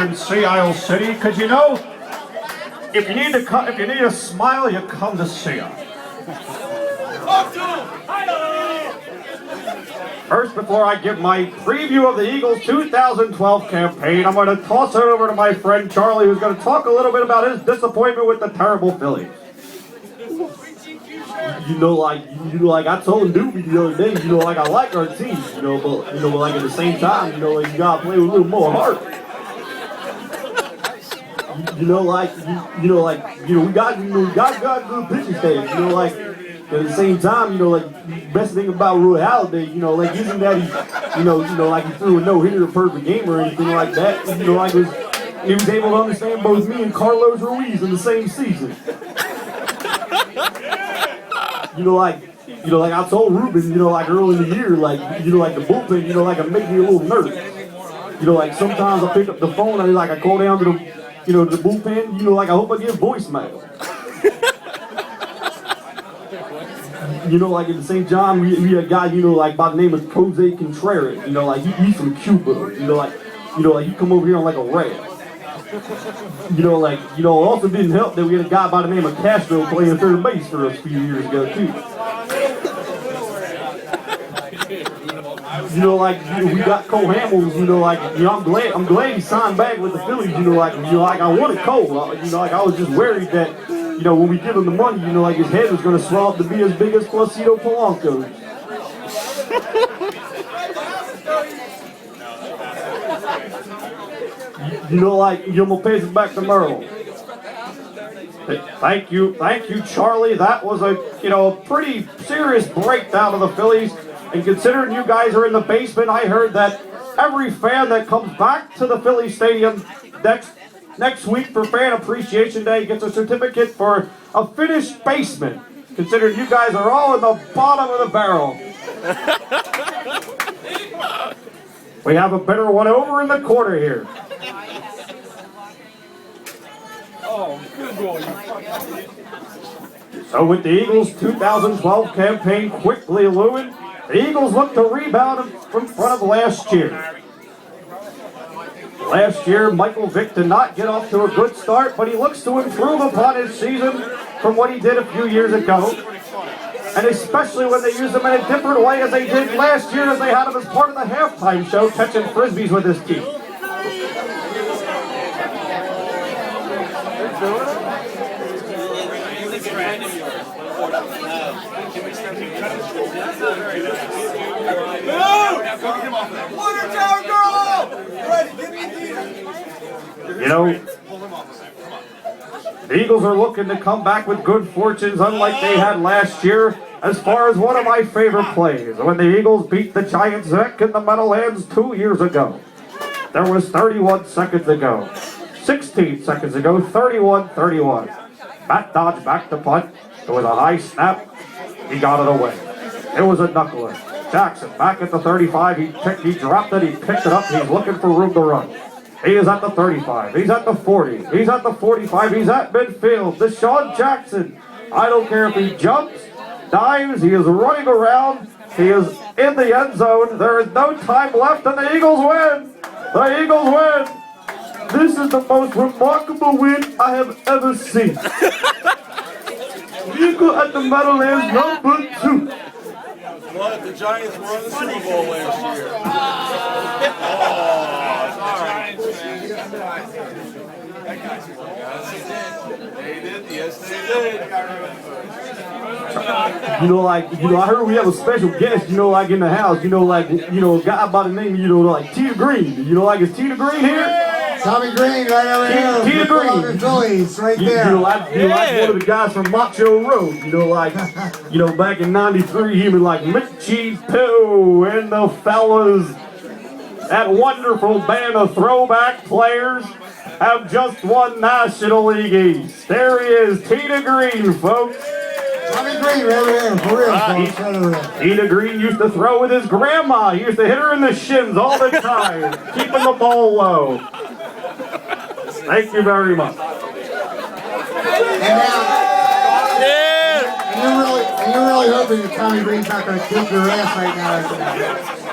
in Sea Isle City, because you know, if you need a smile, you come to see us. First, before I give my preview of the Eagles' 2012 campaign, I'm going to toss it over to my friend Charlie, who's going to talk a little bit about his disappointment with the terrible Phillies. Like I told Doobie the other day, like I like our team, but like at the same time, like you gotta play with a little more heart. We got good pitching staff, like at the same time, like best thing about Roy Halladay, like isn't that like he threw a no-hitter a perfect game or anything like that. Like he was able to understand both me and Carlos Ruiz in the same season. Like I told Ruben, like early in the year, like the bullpen, like it made me a little nervous. Like sometimes I pick up the phone and I call down to the, the bullpen, like I hope I get voicemail. Like at the same time, we had a guy, like by the name of Jose Contreras, like he's from Cuba, like he come over here on like a rail. It also didn't help that we had a guy by the name of Castro playing third base for us a few years ago too. We got Cole Hamels, I'm glad he signed back with the Phillies, I wanted Cole, I was just worried that, when we give him the money, his head was going to swell up to be as big as Placido Polanco's. I'm gonna pass it back to Merrill. Thank you, Charlie. That was a pretty serious breakdown of the Phillies. And considering you guys are in the basement, I heard that every fan that comes back to the Philly Stadium next week for Fan Appreciation Day gets a certificate for a finished basement. Considering you guys are all in the bottom of the barrel. We have a better one over in the corner here. So with the Eagles' 2012 campaign quickly looming, the Eagles look to rebound from front of last year. Last year, Michael Vick did not get off to a good start, but he looks to improve upon his season from what he did a few years ago. And especially when they use him in a different way as they did last year, as they had him as part of the halftime show catching frisbees with his team. Water tower girl! Ready, give me the Eagles are looking to come back with good fortunes unlike they had last year, as far as one of my favorite plays, when the Eagles beat the Giants back in the Meadowlands 2 years ago. There was 31 seconds ago, 16 seconds ago, 31-31. Matt Dodge back to punt. It was a high snap. He got it away. It was a knuckler. Jackson back at the 35. He dropped it. He picked it up. He's looking for room to run. He is at the 35. He's at the 40. He's at the 45. He's at midfield. Deshaun Jackson. I don't care if he jumps, dives. He is running around. He is in the end zone. There is no time left, and the Eagles win. The Eagles win. This is the most remarkable win I have ever seen. Eagle at the Meadowlands #2. What? The Giants won the Super Bowl last year. They did. Yes, they did. I heard we have a special guest, in the house, a guy by the name of, Tita Green. Is Tita Green here? Tommy Green, right over here. Tita Green. Phillies, right there. Like one of the guys from Macho Road. Back in '93, he was like Mitchie Pooh and the fellas. That wonderful band of throwback players have just won National League East. There he is, Tita Green, folks. Tommy Green, right over here, for real, folks, right over there. Tita Green used to throw with his grandma. He used to hit her in the shins all the time, keeping the ball low. Thank you very much. And you're really hoping that Tommy Green's not going to kick your ass right now.